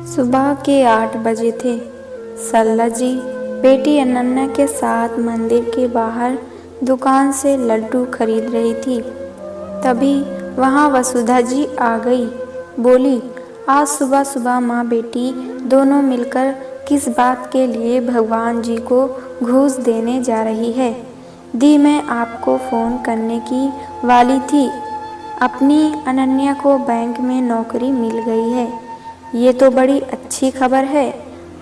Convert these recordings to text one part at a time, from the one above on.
सुबह के 8 बजे थे। सरला जी बेटी अनन्या के साथ मंदिर के बाहर दुकान से लड्डू खरीद रही थी। तभी वहाँ वसुधा जी आ गई। बोली, आज सुबह सुबह माँ बेटी दोनों मिलकर किस बात के लिए भगवान जी को घूस देने जा रही है? दी, मैं आपको फ़ोन करने की वाली थी। अपनी अनन्या को बैंक में नौकरी मिल गई है। ये तो बड़ी अच्छी खबर है।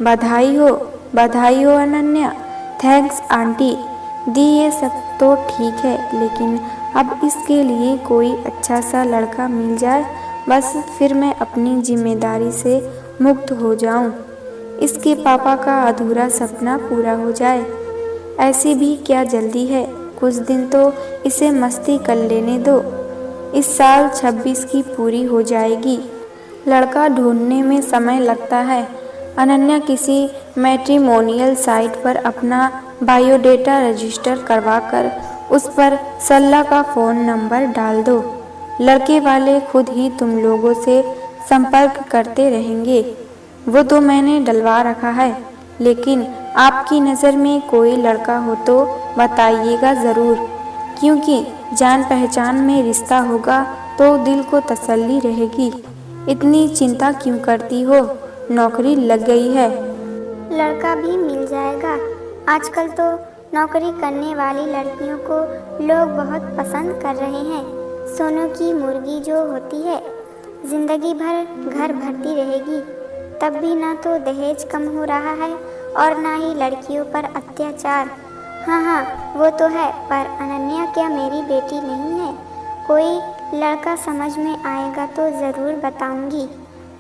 बधाई हो अनन्या। Thanks aunty. दी, ये सब तो ठीक है, लेकिन अब इसके लिए कोई अच्छा सा लड़का मिल जाए, बस फिर मैं अपनी जिम्मेदारी से मुक्त हो जाऊं। इसके पापा का अधूरा सपना पूरा हो जाए। ऐसी भी क्या जल्दी है, कुछ दिन तो इसे मस्ती कर लेने दो। इस साल 26 की पूरी हो जाएगी। लड़का ढूंढने में समय लगता है। अनन्या किसी मैट्रिमोनियल साइट पर अपना बायोडेटा रजिस्टर करवाकर उस पर सरला का फ़ोन नंबर डाल दो। लड़के वाले खुद ही तुम लोगों से संपर्क करते रहेंगे। वो तो मैंने डलवा रखा है, लेकिन आपकी नज़र में कोई लड़का हो तो बताइएगा ज़रूर, क्योंकि जान पहचान में रिश्ता होगा तो दिल को तसल्ली रहेगी। इतनी चिंता क्यों करती हो? नौकरी लग गई है। लड़का भी मिल जाएगा। आजकल तो नौकरी करने वाली लड़कियों को लोग बहुत पसंद कर रहे हैं। सोनों की मुर्गी जो होती है, जिंदगी भर घर भरती रहेगी। तब भी ना तो दहेज कम हो रहा है और ना ही लड़कियों पर अत्याचार। हाँ, वो तो है, पर अनन्या क्या मेरी बेटी नहीं है? कोई लड़का समझ में आएगा तो ज़रूर बताऊंगी।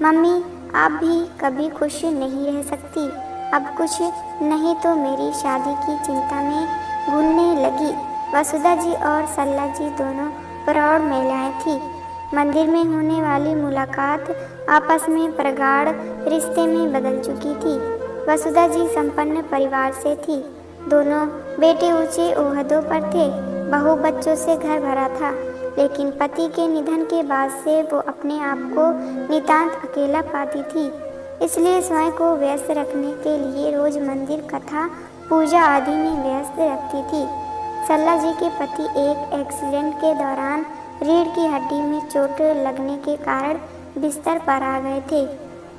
मम्मी, आप भी कभी खुश नहीं रह सकती। अब कुछ नहीं तो मेरी शादी की चिंता में घुलने लगी। वसुधा जी और सरला जी दोनों प्रौढ़ महिलाएं थीं। मंदिर में होने वाली मुलाकात आपस में प्रगाढ़ रिश्ते में बदल चुकी थी। वसुधा जी संपन्न परिवार से थी। दोनों बेटे ऊंचे ओहदों पर थे। बहू बच्चों से घर भरा था, लेकिन पति के निधन के बाद से वो अपने आप को नितांत अकेला पाती थी। इसलिए स्वयं को व्यस्त रखने के लिए रोज मंदिर, कथा, पूजा आदि में व्यस्त रखती थी। सरला जी के पति एक एक्सीडेंट के दौरान रीढ़ की हड्डी में चोट लगने के कारण बिस्तर पर आ गए थे।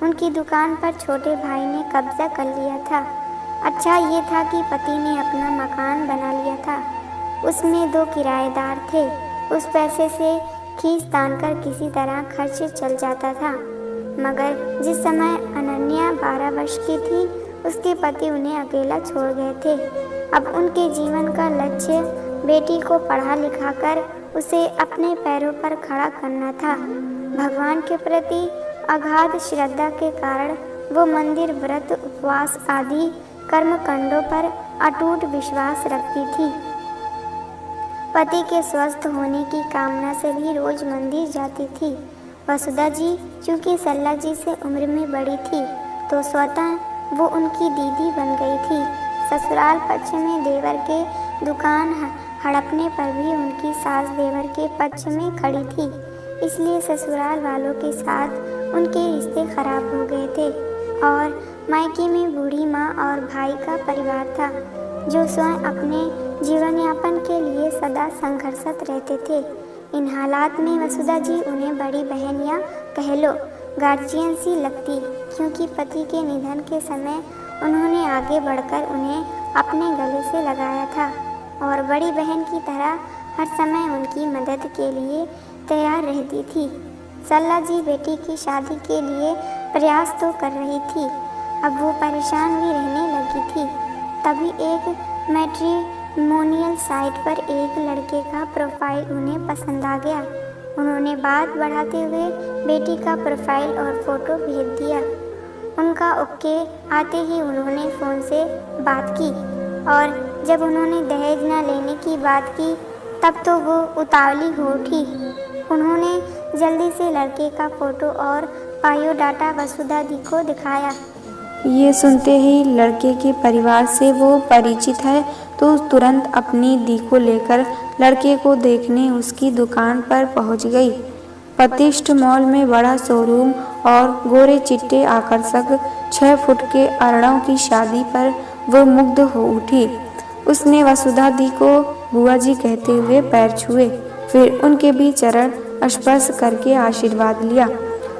उनकी दुकान पर छोटे भाई ने कब्जा कर लिया था। अच्छा ये था कि पति ने अपना मकान बना लिया था। उसमें 2 किराएदार थे। उस पैसे से खींच तानकर किसी तरह खर्च चल जाता था। मगर जिस समय अनन्या 12 वर्ष की थी, उसके पति उन्हें अकेला छोड़ गए थे। अब उनके जीवन का लक्ष्य बेटी को पढ़ा लिखाकर उसे अपने पैरों पर खड़ा करना था। भगवान के प्रति अगाध श्रद्धा के कारण वो मंदिर, व्रत, उपवास आदि कर्मकांडों पर अटूट विश्वास रखती थी। पति के स्वस्थ होने की कामना से भी रोज मंदिर जाती थी। वसुधा जी चूँकि सरला जी से उम्र में बड़ी थी, तो स्वतः वो उनकी दीदी बन गई थी। ससुराल पक्ष में देवर के दुकान हड़पने पर भी उनकी सास देवर के पक्ष में खड़ी थी। इसलिए ससुराल वालों के साथ उनके रिश्ते खराब हो गए थे और मायके में बूढ़ी माँ और भाई का परिवार था, जो स्वयं अपने जीवन यापन के लिए सदा संघर्षरत रहते थे। इन हालात में वसुधा जी उन्हें बड़ी बहन या कह लो गार्जियन सी लगती, क्योंकि पति के निधन के समय उन्होंने आगे बढ़कर उन्हें अपने गले से लगाया था और बड़ी बहन की तरह हर समय उनकी मदद के लिए तैयार रहती थी। सरला जी बेटी की शादी के लिए प्रयास तो कर रही थी, अब वो परेशान भी रहने लगी थी। तभी एक मैट्रिमोनियल साइट पर एक लड़के का प्रोफाइल उन्हें पसंद आ गया। उन्होंने बात बढ़ाते हुए बेटी का प्रोफाइल और फोटो भेज दिया। उनका ओके आते ही उन्होंने फ़ोन से बात की और जब उन्होंने दहेज न लेने की बात की, तब तो वो उतावली हो उठी। उन्होंने जल्दी से लड़के का फ़ोटो और बायोडाटा वसुधा दी को दिखाया। ये सुनते ही लड़के के परिवार से वो परिचित है, तो तुरंत अपनी दी को लेकर लड़के को देखने उसकी दुकान पर पहुंच गई। प्रतिष्ठ मॉल में बड़ा शोरूम और गोरे चिट्टे आकर्षक 6 फुट के अरड़ों की शादी पर वो मुग्ध हो उठी। उसने वसुधा दी को बुआ जी कहते हुए पैर छुए, फिर उनके भी चरण स्पर्श करके आशीर्वाद लिया।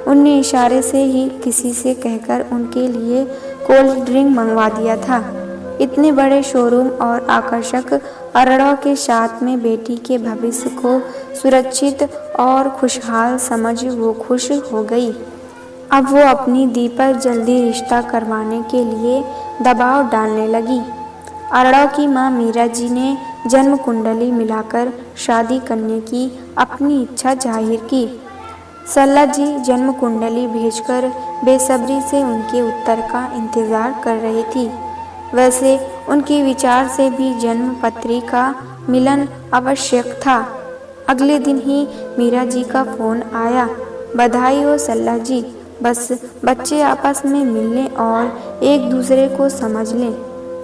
उनने इशारे से ही किसी से कहकर उनके लिए कोल्ड ड्रिंक मंगवा दिया था। इतने बड़े शोरूम और आकर्षक अरड़ों के साथ में बेटी के भविष्य को सुरक्षित और खुशहाल समझ वो खुश हो गई। अब वो अपनी दी पर जल्दी रिश्ता करवाने के लिए दबाव डालने लगी। अरड़ों की माँ मीरा जी ने जन्म कुंडली मिलाकर शादी करने की अपनी इच्छा जाहिर की। सल्ला जी जन्म कुंडली भेजकर बेसब्री से उनके उत्तर का इंतजार कर रही थी। वैसे उनके विचार से भी जन्म पत्री का मिलन आवश्यक था। अगले दिन ही मीरा जी का फोन आया। बधाई हो सल्ला जी, बस बच्चे आपस में मिल लें और एक दूसरे को समझ लें,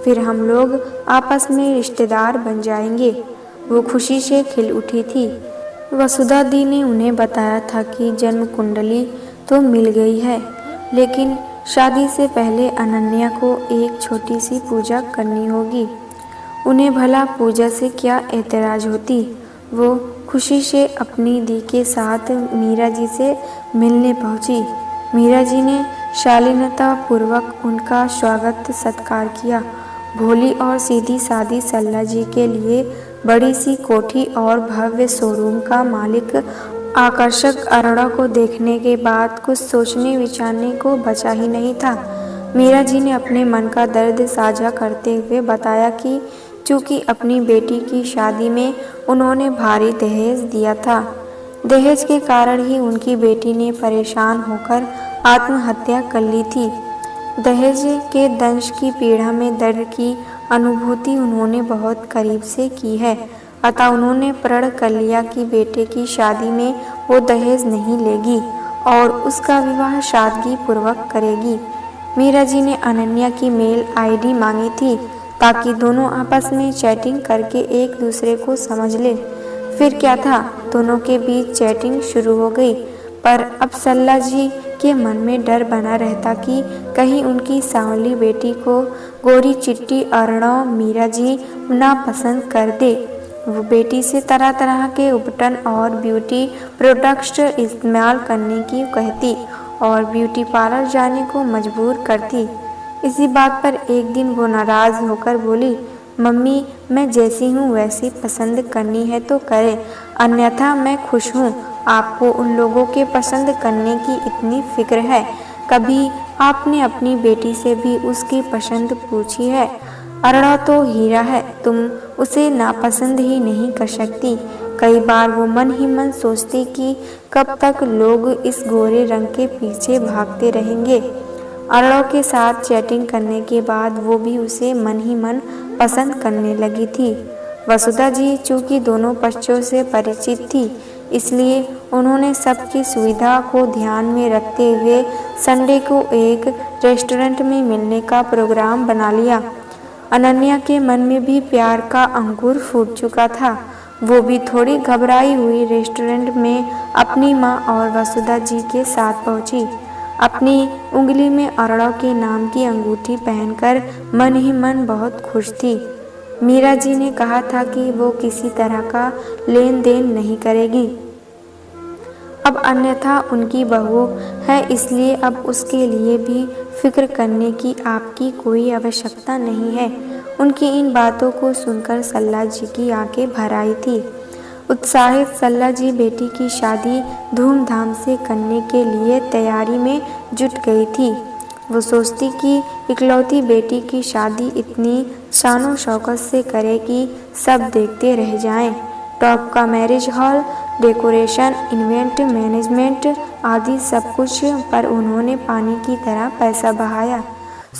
फिर हम लोग आपस में रिश्तेदार बन जाएंगे। वो खुशी से खिल उठी थी। वसुधा दी ने उन्हें बताया था कि जन्म कुंडली तो मिल गई है, लेकिन शादी से पहले अनन्या को एक छोटी सी पूजा करनी होगी। उन्हें भला पूजा से क्या एतराज होती। वो खुशी से अपनी दी के साथ मीरा जी से मिलने पहुंची। मीरा जी ने शालीनता पूर्वक उनका स्वागत सत्कार किया। भोली और सीधी सादी सल्ला जी के लिए बड़ी सी कोठी और भव्य शोरूम का मालिक आकर्षक अरड़ा को देखने के बाद कुछ सोचने विचारने को बचा ही नहीं था। मीरा जी ने अपने मन का दर्द साझा करते हुए बताया कि चूंकि अपनी बेटी की शादी में उन्होंने भारी दहेज दिया था, दहेज के कारण ही उनकी बेटी ने परेशान होकर आत्महत्या कर ली थी। दहेज के दंश की पीड़ा में दर्द की अनुभूति उन्होंने बहुत करीब से की है, अतः उन्होंने प्रण कर लिया कि बेटे की शादी में वो दहेज नहीं लेगी और उसका विवाह सादगी पूर्वक करेगी। मीरा जी ने अनन्या की मेल आईडी मांगी थी ताकि दोनों आपस में चैटिंग करके एक दूसरे को समझ ले। फिर क्या था, दोनों के बीच चैटिंग शुरू हो गई, पर अब सल्ला जी के मन में डर बना रहता कि कहीं उनकी सांवली बेटी को गोरी चिट्टी अरड़ों मीरा जी नापसंद कर दे। वो बेटी से तरह तरह के उपटन और ब्यूटी प्रोडक्ट्स इस्तेमाल करने की कहती और ब्यूटी पार्लर जाने को मजबूर करती। इसी बात पर एक दिन वो नाराज होकर बोली, मम्मी मैं जैसी हूँ वैसी पसंद करनी है तो करे, अन्यथा मैं खुश हूँ। आपको उन लोगों के पसंद करने की इतनी फिक्र है, कभी आपने अपनी बेटी से भी उसकी पसंद पूछी है? अरड़ा तो हीरा है, तुम उसे नापसंद ही नहीं कर सकती। कई बार वो मन ही मन सोचती कि कब तक लोग इस गोरे रंग के पीछे भागते रहेंगे। अरड़ों के साथ चैटिंग करने के बाद वो भी उसे मन ही मन पसंद करने लगी थी। वसुधा जी चूँकि दोनों पक्षों से परिचित थी, इसलिए उन्होंने सबकी सुविधा को ध्यान में रखते हुए संडे को एक रेस्टोरेंट में मिलने का प्रोग्राम बना लिया। अनन्या के मन में भी प्यार का अंकुर फूट चुका था। वो भी थोड़ी घबराई हुई रेस्टोरेंट में अपनी माँ और वसुधा जी के साथ पहुंची। अपनी उंगली में अरड़ों के नाम की अंगूठी पहनकर मन ही मन बहुत खुश थी। मीरा जी ने कहा था कि वो किसी तरह का लेन देन नहीं करेगी, अब अन्यथा उनकी बहू है, इसलिए अब उसके लिए भी फिक्र करने की आपकी कोई आवश्यकता नहीं है। उनकी इन बातों को सुनकर सल्ला जी की आंखें भर आई थी। उत्साहित सल्ला जी बेटी की शादी धूमधाम से करने के लिए तैयारी में जुट गई थी। वो सोचती कि इकलौती बेटी की शादी इतनी शानो शौकत से करे कि सब देखते रह जाएं। टॉप का marriage hall, decoration, event management आदि सब कुछ पर उन्होंने पानी की तरह पैसा बहाया।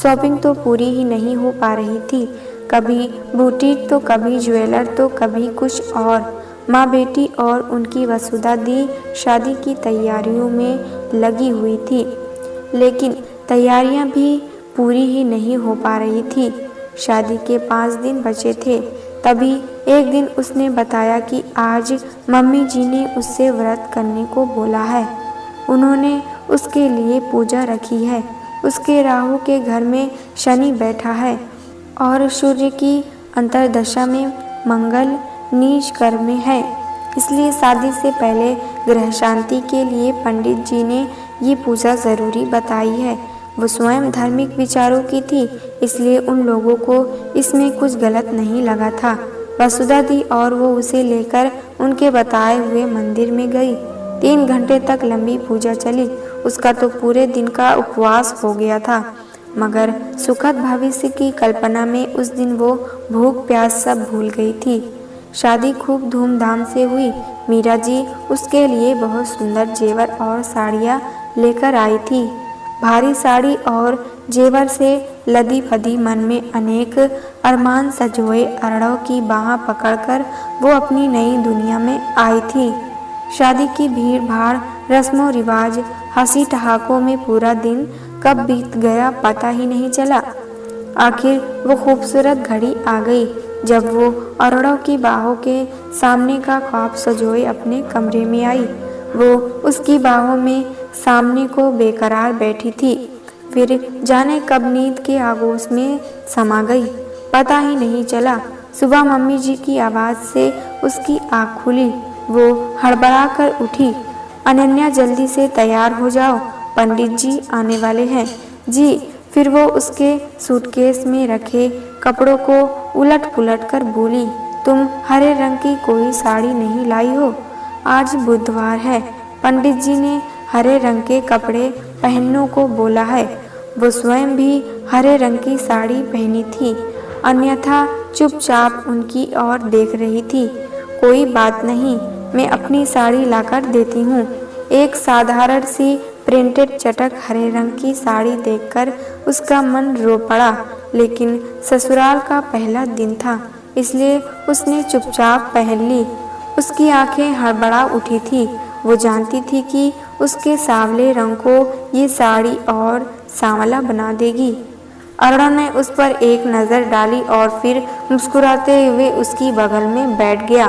शॉपिंग तो पूरी ही नहीं हो पा रही थी, कभी बुटीक तो कभी ज्वेलर तो कभी कुछ और। माँ बेटी और उनकी वसुधा दी शादी की तैयारियों में लगी हुई थी, लेकिन तैयारियां भी पूरी ही नहीं हो पा रही थी। शादी के 5 दिन बचे थे, तभी एक दिन उसने बताया कि आज मम्मी जी ने उससे व्रत करने को बोला है। उन्होंने उसके लिए पूजा रखी है। उसके राहु के घर में शनि बैठा है और सूर्य की अंतर्दशा में मंगल नीच कर्म में है। इसलिए शादी से पहले ग्रह शांति के लिए पंडित जी ने ये पूजा ज़रूरी बताई है। वो स्वयं धार्मिक विचारों की थी, इसलिए उन लोगों को इसमें कुछ गलत नहीं लगा था। वसुधा दी और वो उसे लेकर उनके बताए हुए मंदिर में गई। 3 घंटे तक लंबी पूजा चली। उसका तो पूरे दिन का उपवास हो गया था, मगर सुखद भविष्य की कल्पना में उस दिन वो भूख प्यास सब भूल गई थी। शादी खूब धूमधाम से हुई। मीरा जी उसके लिए बहुत सुंदर जेवर और साड़ियाँ लेकर आई थी। भारी साड़ी और जेवर से लदी फदी मन में अनेक अरमान सजोए अरड़ों की बाह पकड़कर वो अपनी नई दुनिया में आई थी। शादी की भीड़ भाड़, रस्मों रिवाज, हंसी ठहाकों में पूरा दिन कब बीत गया पता ही नहीं चला। आखिर वो खूबसूरत घड़ी आ गई जब वो अरड़ों की बाहों के सामने का ख्वाब सजोए अपने कमरे में आई। वो उसकी बाहों में सामने को बेकरार बैठी थी, फिर जाने कब नींद के आगोश में समा गई, पता ही नहीं चला। सुबह मम्मी जी की आवाज़ से उसकी आँख खुली। वो हड़बड़ा कर उठी। अनन्या, जल्दी से तैयार हो जाओ, पंडित जी आने वाले हैं। जी। फिर वो उसके सूटकेस में रखे कपड़ों को उलट पुलट कर बोली, तुम हरे रंग की कोई साड़ी नहीं लाई हो? आज बुधवार है। पंडित जी ने हरे रंग के कपड़े पहनने को बोला है। वो स्वयं भी हरे रंग की साड़ी पहनी थी, अन्यथा चुपचाप उनकी ओर देख रही थी। कोई बात नहीं, मैं अपनी साड़ी लाकर देती हूँ। एक साधारण सी प्रिंटेड चटक हरे रंग की साड़ी देखकर उसका मन रो पड़ा, लेकिन ससुराल का पहला दिन था, इसलिए उसने चुपचाप पहन ली। उसकी आंखें हड़बड़ा उठी थी। वो जानती थी कि उसके सांवले रंग को ये साड़ी और सांवला बना देगी। अरुणा ने उस पर एक नज़र डाली और फिर मुस्कुराते हुए उसकी बगल में बैठ गया।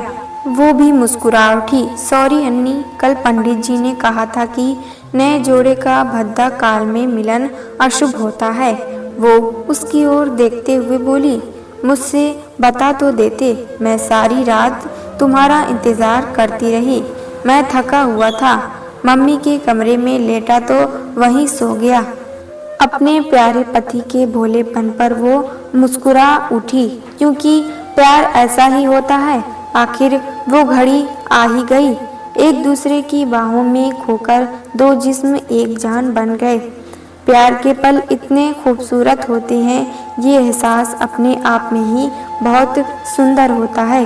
वो भी मुस्कुरा उठी। सॉरी अन्नी, कल पंडित जी ने कहा था कि नए जोड़े का भद्दा काल में मिलन अशुभ होता है। वो उसकी ओर देखते हुए बोली, मुझसे बता तो देते, मैं सारी रात तुम्हारा इंतज़ार करती रही। मैं थका हुआ था, मम्मी के कमरे में लेटा तो वहीं सो गया। अपने प्यारे पति के भोलेपन पर वो मुस्कुरा उठी, क्योंकि प्यार ऐसा ही होता है। आखिर वो घड़ी आ ही गई। एक दूसरे की बाहों में खोकर दो जिस्म एक जान बन गए। प्यार के पल इतने खूबसूरत होते हैं, ये एहसास अपने आप में ही बहुत सुंदर होता है।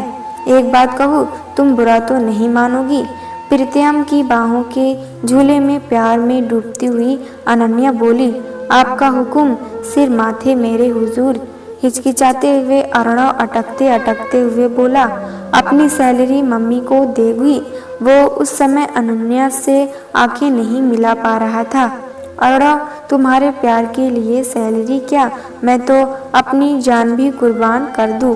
एक बात कहूँ, तुम बुरा तो नहीं मानोगी? प्रीतम की बाहों के झूले में प्यार में डूबती हुई अनन्या बोली। आपका हुक्म, सिर माथे मेरे हुजूर। हिचकिचाते हुए अरुणा अटकते अटकते हुए बोला, अपनी सैलरी मम्मी को देगी। वो उस समय अनन्या से आंखें नहीं मिला पा रहा था। अरुणा, तुम्हारे प्यार के लिए सैलरी क्या, मैं तो अपनी जान भी कुर्बान कर दूं।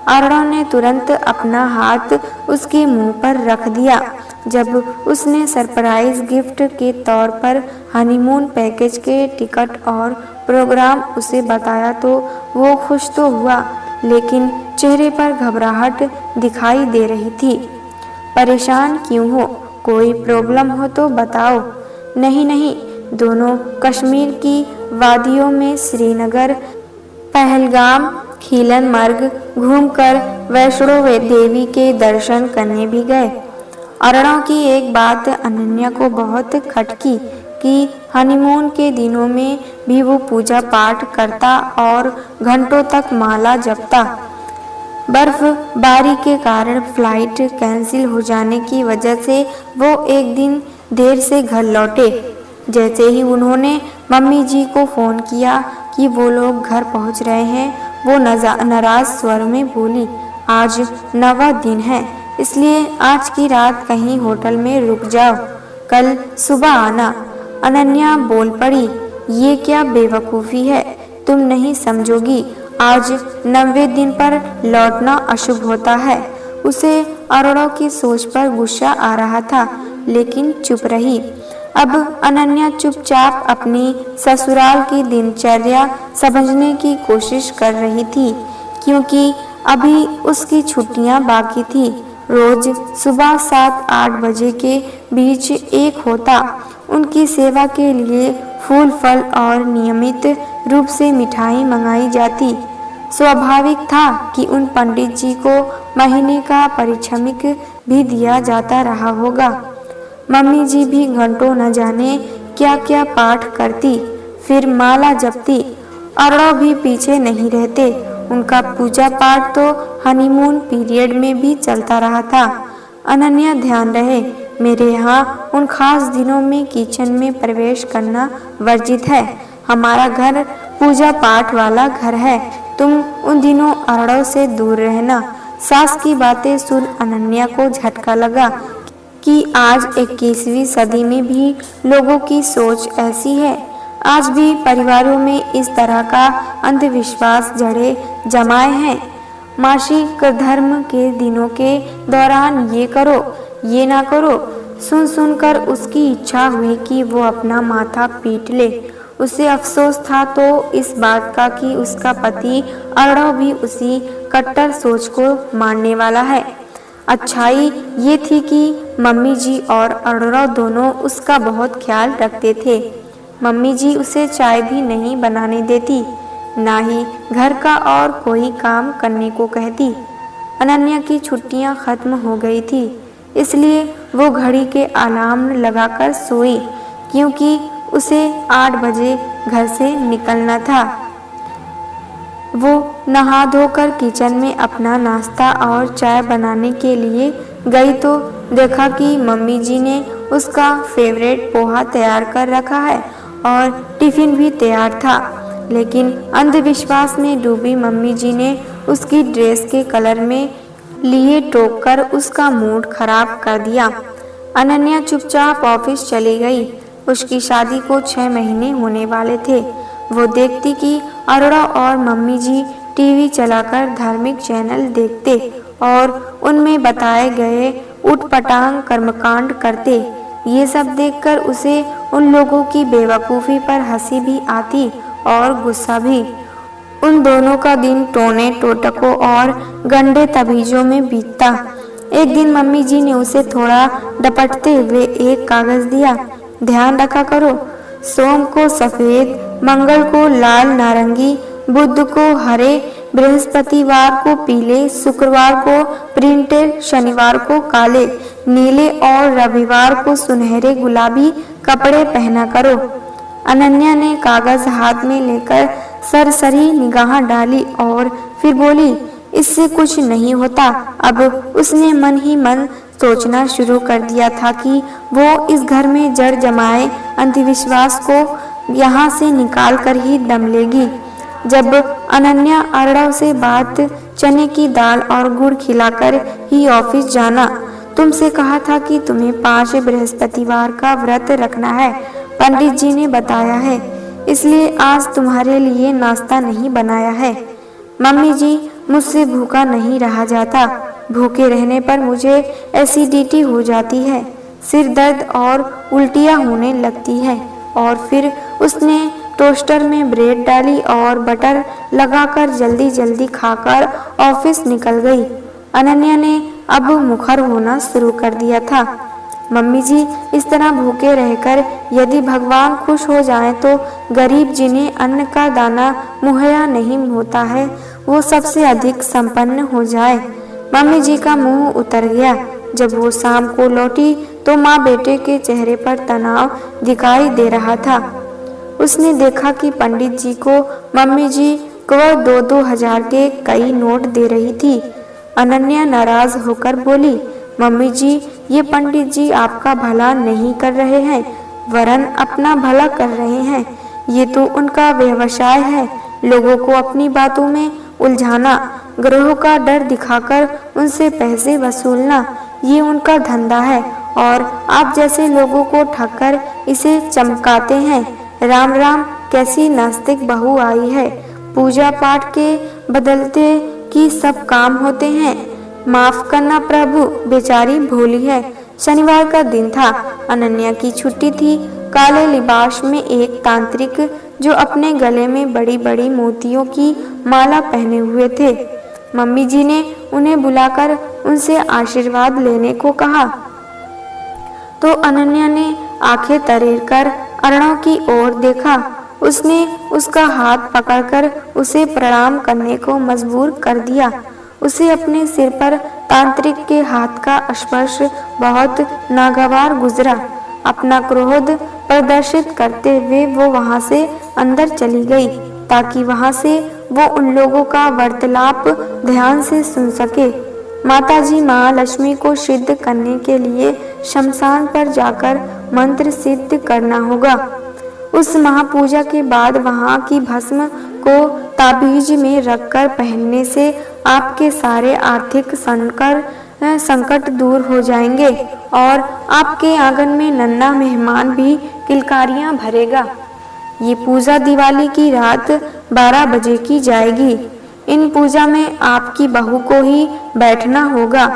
अरुणा ने तुरंत अपना हाथ उसके मुंह पर रख दिया। जब उसने सरप्राइज गिफ्ट के तौर पर हनीमून पैकेज के टिकट और प्रोग्राम उसे बताया तो वो खुश तो हुआ, लेकिन चेहरे पर घबराहट दिखाई दे रही थी। परेशान क्यों हो? कोई प्रॉब्लम हो तो बताओ। नहीं नहीं, दोनों कश्मीर की वादियों में श्रीनगर, पहलगाम, खीलन मर्ग घूमकर वैष्णो देवी के दर्शन करने भी गए। अरुणा की एक बात अनन्या को बहुत खटकी कि हनीमून के दिनों में भी वो पूजा पाठ करता और घंटों तक माला जपता। बर्फबारी के कारण फ्लाइट कैंसिल हो जाने की वजह से वो एक दिन देर से घर लौटे। जैसे ही उन्होंने मम्मी जी को फ़ोन किया कि वो लोग घर पहुंच रहे हैं, वो नाराज स्वर में बोली, आज 9वां दिन है, इसलिए आज की रात कहीं होटल में रुक जाओ, कल सुबह आना। अनन्या बोल पड़ी, ये क्या बेवकूफ़ी है, तुम नहीं समझोगी, आज 9वें दिन पर लौटना अशुभ होता है। उसे अरुणा की सोच पर गुस्सा आ रहा था, लेकिन चुप रही। अब अनन्या चुपचाप अपनी ससुराल की दिनचर्या समझने की कोशिश कर रही थी, क्योंकि अभी उसकी छुट्टियां बाकी थी। रोज सुबह 7-8 बजे के बीच एक होता उनकी सेवा के लिए फूल फल और नियमित रूप से मिठाई मंगाई जाती। स्वाभाविक था कि उन पंडित जी को महीने का परिश्रमिक भी दिया जाता रहा होगा। मम्मी जी भी घंटों न जाने क्या क्या पाठ करती, फिर माला जपती। अरड़ो भी पीछे नहीं रहते। उनका पूजा पाठ तो हनीमून पीरियड में भी चलता रहा था। अनन्या, ध्यान रहे, मेरे यहाँ उन खास दिनों में किचन में प्रवेश करना वर्जित है। हमारा घर पूजा पाठ वाला घर है। तुम उन दिनों अरड़ों से दूर रहना। सास की बातें सुन अनन्या को झटका लगा कि आज 21वीं सदी में भी लोगों की सोच ऐसी है। आज भी परिवारों में इस तरह का अंधविश्वास जड़े जमाए हैं। मासिक धर्म के दिनों के दौरान ये करो, ये ना करो। सुन सुनकर उसकी इच्छा हुई कि वो अपना माथा पीट ले। उसे अफसोस था तो इस बात का कि उसका पति अरड़ो भी उसी कट्टर सोच को मानने वाला है। अच्छाई ये थी कि मम्मी जी और अरड़ो दोनों उसका बहुत ख्याल रखते थे। मम्मी जी उसे चाय भी नहीं बनाने देती, ना ही घर का और कोई काम करने को कहती। अनन्या की छुट्टियां खत्म हो गई थी, इसलिए वो घड़ी के अलार्म लगाकर सोई, क्योंकि उसे 8 बजे घर से निकलना था। वो नहा धोकर किचन में अपना नाश्ता और चाय बनाने के लिए गई तो देखा कि मम्मी जी ने उसका फेवरेट पोहा तैयार कर रखा है और टिफिन भी तैयार था। लेकिन अंधविश्वास में डूबी मम्मी जी ने उसकी ड्रेस के कलर में लिए टोककर उसका मूड खराब कर दिया। अनन्या चुपचाप ऑफिस चली गई। उसकी शादी को 6 महीने होने वाले थे। वो देखती कि अरोड़ा और मम्मी जी टीवी चलाकर धार्मिक चैनल देखते और उनमें बताए गए उटपटांग कर्मकांड करते। ये सब देखकर उसे उन लोगों की बेवकूफ़ी पर हंसी भी आती और गुस्सा भी। उन दोनों का दिन टोने टोटकों और गंदे तबीजों में बीतता। एक दिन मम्मी जी ने उसे थोड़ा डपटते हुए एक कागज दिया। ध्यान रखा करो, सोम को सफेद, मंगल को लाल नारंगी, बुध को हरे, बृहस्पतिवार को पीले, शुक्रवार को प्रिंटेड, शनिवार को काले, नीले और रविवार को सुनहरे गुलाबी कपड़े पहना करो। अनन्या ने कागज हाथ में लेकर सरसरी निगाह डाली और फिर बोली, इससे कुछ नहीं होता। अब उसने मन ही मन सोचना शुरू कर दिया था कि वो इस घर में जड़ जमाए अंधविश्वास को यहाँ से निकाल कर ही दम लेगी। जब अनन्या अरड़ों से बात चने की दाल और गुड़ खिलाकर ही ऑफिस जाना, तुमसे कहा था कि तुम्हें 5 बृहस्पतिवार का व्रत रखना है, पंडित जी ने बताया है, इसलिए आज तुम्हारे लिए नाश्ता नहीं बनाया है। मम्मी जी, मुझसे भूखा नहीं रहा जाता। भूखे रहने पर मुझे एसिडिटी हो जाती है, सिर दर्द और उल्टियाँ होने लगती है। और फिर उसने टोस्टर में ब्रेड डाली और बटर लगाकर जल्दी जल्दी खाकर ऑफिस निकल गई। अनन्या ने अब मुखर होना शुरू कर दिया था। मम्मी जी, इस तरह भूखे रहकर यदि भगवान खुश हो जाएं तो गरीब जिन्हें अन्न का दाना मुहैया नहीं होता है, वो सबसे अधिक संपन्न हो जाए। मम्मी जी का मुंह उतर गया। जब वो शाम को लौटी तो माँ बेटे के चेहरे पर तनाव दिखाई दे रहा था। उसने देखा कि पंडित जी को मम्मी जी केवल 2-2 हजार के कई नोट दे रही थी। अनन्या नाराज होकर बोली, मम्मी जी, ये पंडित जी आपका भला नहीं कर रहे हैं, वरन अपना भला कर रहे हैं। ये तो उनका व्यवसाय है, लोगों को अपनी बातों में उलझाना, ग्रहों का डर दिखाकर उनसे पैसे वसूलना, ये उनका धंधा है और आप जैसे लोगों को ठगकर इसे चमकाते हैं। राम राम, कैसी नास्तिक बहू आई है। पूजा पाठ के बदलते की सब काम होते हैं। माफ करना प्रभु, बेचारी भोली है, शनिवार का दिन था। अनन्या की छुट्टी थी। काले लिबास में एक तांत्रिक जो अपने गले में बड़ी बड़ी मोतियों की माला पहने हुए थे। मम्मी जी ने उन्हें बुलाकर उनसे आशीर्वाद लेने को कहा तो अनन्या ने आंखें तरेर कर अर्णव की ओर देखा। उसने उसका हाथ पकड़कर उसे प्रणाम करने को मजबूर कर दिया। उसे अपने सिर पर तांत्रिक के हाथ का स्पर्श बहुत नागवार गुजरा। अपना क्रोध प्रदर्शित करते हुए वो वहां से अंदर चली गई ताकि वहां से वो उन लोगों का वार्तालाप ध्यान से सुन सके। माताजी महालक्ष्मी को सिद्ध करने के लिए शमशान पर जाकर मंत्र सिद्ध करना होगा। उस महापूजा के बाद वहां की भस्म को ताबीज में रखकर पहनने से आपके सारे आर्थिक संकट दूर हो जाएंगे और आपके आंगन में नन्हा मेहमान भी किलकारियां भरेगा। ये पूजा दिवाली की रात 12 बजे की जाएगी। इन पूजा में आपकी बहू को ही बैठना होगा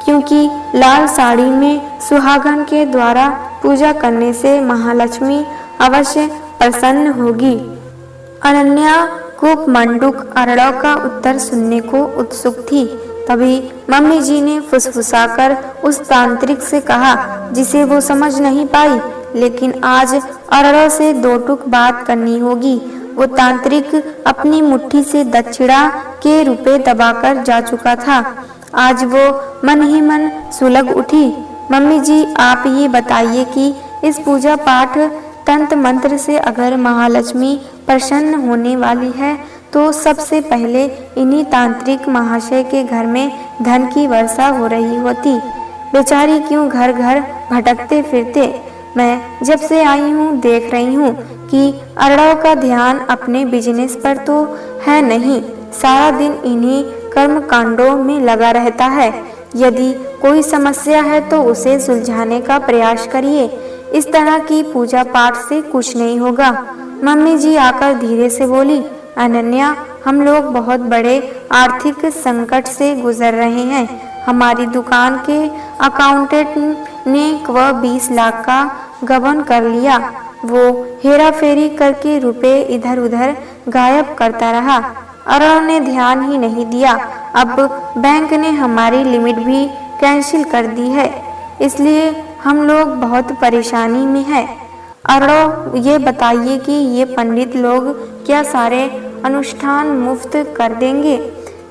क्योंकि लाल साड़ी में सुहागन के द्वारा पूजा करने से महालक्ष्मी अवश्य प्रसन्न होगी। अनन्या को मंडूक अर्णव का उत्तर सुनने को उत्सुक थी। तभी मम्मी जी ने फुसफुसाकर उस तांत्रिक से कहा जिसे वो समझ नहीं पाई, लेकिन आज अर्णव से दो टूक बात करनी होगी। वो तांत्रिक अपनी मुट्ठी से दक्षिणा के रुपए दबाकर जा चुका था। आज वो मन ही मन सुलग उठी। मम्मी जी, आप ये बताइए कि इस पूजा पाठ तंत्र मंत्र से अगर महालक्ष्मी प्रसन्न होने वाली है तो सबसे पहले इन्हीं तांत्रिक महाशय के घर में धन की वर्षा हो रही होती। बेचारी क्यों घर घर भटकते फिरते। मैं जब से आई हूँ देख रही हूँ कि अर्णव का ध्यान अपने बिजनेस पर तो है नहीं, सारा दिन इन्हीं कर्म कांडों में लगा रहता है। यदि कोई समस्या है तो उसे सुलझाने का प्रयास करिए। इस तरह की पूजा पाठ से कुछ नहीं होगा। मम्मी जी आकर धीरे से बोली, अनन्या, हम लोग बहुत बड़े आर्थिक संकट से गुजर रहे हैं। हमारी दुकान के अकाउंटेंट ने 20 लाख का गबन कर लिया। वो हेरा फेरी करके रुपए इधर उधर गायब करता रहा। अर्णव ने ध्यान ही नहीं दिया। अब बैंक ने हमारी लिमिट भी कैंसिल कर दी है, इसलिए हम लोग बहुत परेशानी में हैं। अर्णव, ये बताइए कि ये पंडित लोग क्या सारे अनुष्ठान मुफ्त कर देंगे?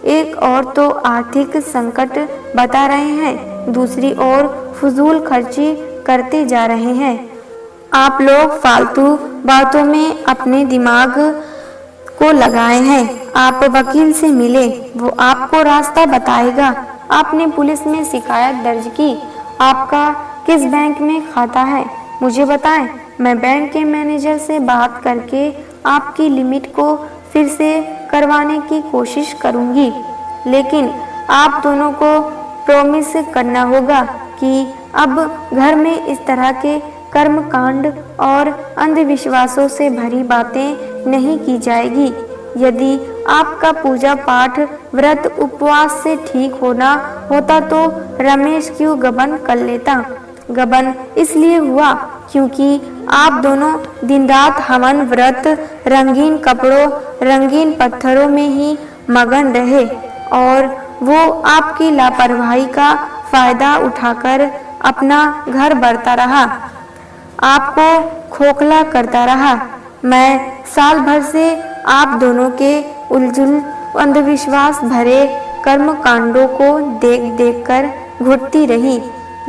एक और तो आर्थिक संकट बता रहे हैं, दूसरी ओर फजूल खर्ची करते जा रहे हैं। आप लोग फालतू बातों में अपने दिमाग को लगाए हैं। आप वकील से मिले, वो आपको रास्ता बताएगा। आपने पुलिस में शिकायत दर्ज की। आपका किस बैंक में खाता है मुझे बताएं। मैं बैंक के मैनेजर से बात करके आपकी लिमिट को फिर से करवाने की कोशिश करूंगी, लेकिन आप दोनों को प्रॉमिस करना होगा कि अब घर में इस तरह के कर्मकांड और अंधविश्वासों से भरी बातें नहीं की जाएगी। यदि आपका पूजा पाठ व्रत उपवास से ठीक होना होता तो रमेश क्यों गबन कर लेता। गबन इसलिए हुआ क्योंकि आप दोनों दिन रात हवन व्रत, रंगीन कपड़ों, रंगीन पत्थरों में ही मगन रहे और वो आपकी लापरवाही का फायदा उठाकर अपना घर बढ़ता रहा, आपको खोखला करता रहा। मैं साल भर से आप दोनों के उलझुल अंधविश्वास भरे कर्म कांडों को देख देख कर घुटती रही।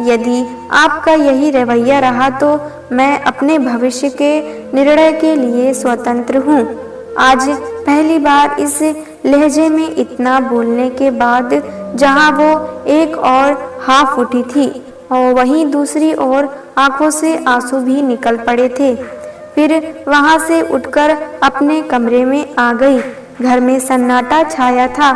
यदि आपका यही रवैया रहा तो मैं अपने भविष्य के निर्णय के लिए स्वतंत्र हूँ। आज पहली बार इस लहजे में इतना बोलने के बाद जहाँ वो एक और हाफ उठी थी और वहीं दूसरी ओर आंखों से आंसू भी निकल पड़े थे। फिर वहां से उठकर अपने कमरे में आ गई। घर में सन्नाटा छाया था।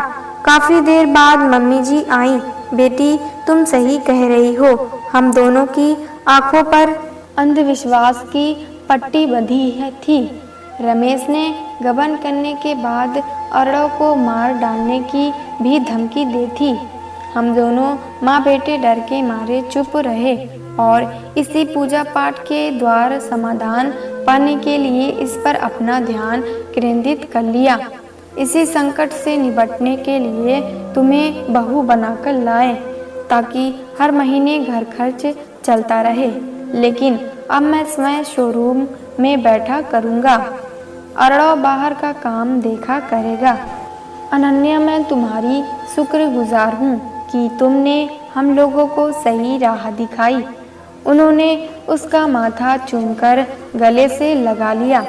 काफी देर बाद मम्मी जी आई। बेटी, तुम सही कह रही हो, हम दोनों की आंखों पर अंधविश्वास की पट्टी बंधी थी। रमेश ने गबन करने के बाद अर्णव को मार डालने की भी धमकी दी थी। हम दोनों माँ बेटे डर के मारे चुप रहे और इसी पूजा पाठ के द्वारा समाधान पाने के लिए इस पर अपना ध्यान केंद्रित कर लिया। इसी संकट से निपटने के लिए तुम्हें बहू बनाकर लाए ताकि हर महीने घर खर्च चलता रहे। लेकिन अब मैं स्वयं शोरूम में बैठा करूँगा, अरड़ो बाहर का काम देखा करेगा। अनन्या, मैं तुम्हारी शुक्रगुजार हूँ कि तुमने हम लोगों को सही राह दिखाई। उन्होंने उसका माथा चूमकर गले से लगा लिया।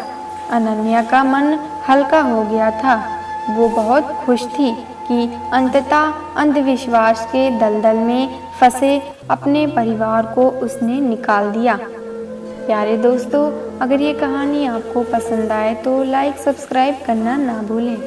अनन्या का मन हल्का हो गया था। वो बहुत खुश थी कि अंततः अंधविश्वास के दलदल में फंसे अपने परिवार को उसने निकाल दिया। प्यारे दोस्तों, अगर ये कहानी आपको पसंद आए तो लाइक सब्सक्राइब करना ना भूलें।